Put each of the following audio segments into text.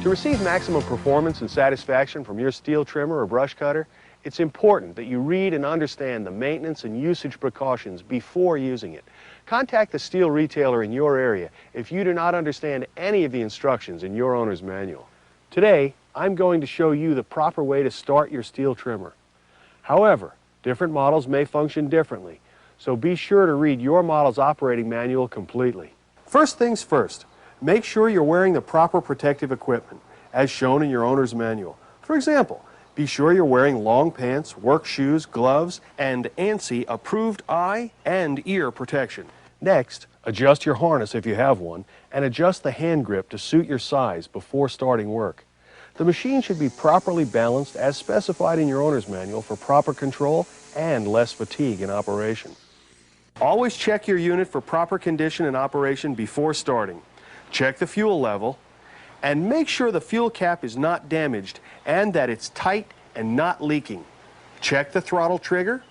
To receive maximum performance and satisfaction from your Stihl trimmer or brush cutter, it's important that you read and understand the maintenance and usage precautions before using it. Contact the Stihl retailer in your area if you do not understand any of the instructions in your owner's manual. Today, I'm going to show you the proper way to start your Stihl trimmer. However, different models may function differently, so be sure to read your model's operating manual completely. First things first, make sure you're wearing the proper protective equipment, as shown in your owner's manual. For example, be sure you're wearing long pants, work shoes, gloves, and ANSI approved eye and ear protection. Next, adjust your harness if you have one, and adjust the hand grip to suit your size before starting work. The machine should be properly balanced as specified in your owner's manual for proper control and less fatigue in operation. Always check your unit for proper condition and operation before starting. Check the fuel level, and make sure the fuel cap is not damaged and that it's tight and not leaking. Check the throttle trigger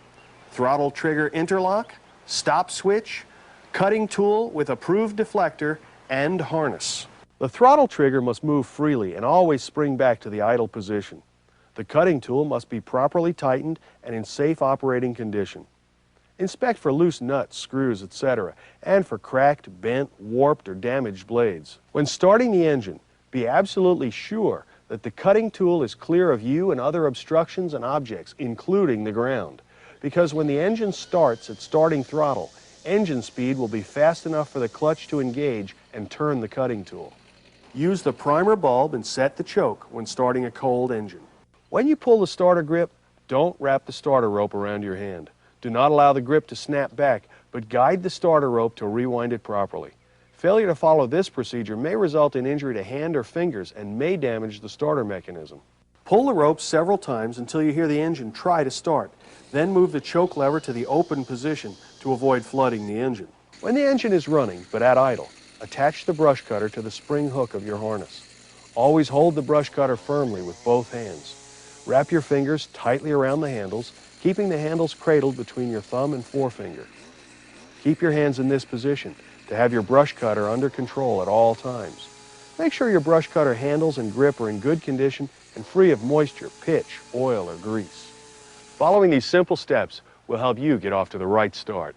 interlock, stop switch, cutting tool with approved deflector, and harness. The throttle trigger must move freely and always spring back to the idle position. The cutting tool must be properly tightened and in safe operating condition. Inspect for loose nuts, screws, etc., and for cracked, bent, warped, or damaged blades. When starting the engine, be absolutely sure that the cutting tool is clear of you and other obstructions and objects, including the ground. Because when the engine starts at starting throttle, engine speed will be fast enough for the clutch to engage and turn the cutting tool. Use the primer bulb and set the choke when starting a cold engine. When you pull the starter grip, don't wrap the starter rope around your hand. Do not allow the grip to snap back, but guide the starter rope to rewind it properly. Failure to follow this procedure may result in injury to hand or fingers and may damage the starter mechanism. Pull the rope several times until you hear the engine try to start. Then move the choke lever to the open position to avoid flooding the engine. When the engine is running, but at idle, attach the brush cutter to the spring hook of your harness. Always hold the brush cutter firmly with both hands. Wrap your fingers tightly around the handles, keeping the handles cradled between your thumb and forefinger. Keep your hands in this position to have your brush cutter under control at all times. Make sure your brush cutter handles and grip are in good condition and free of moisture, pitch, oil, or grease. Following these simple steps will help you get off to the right start.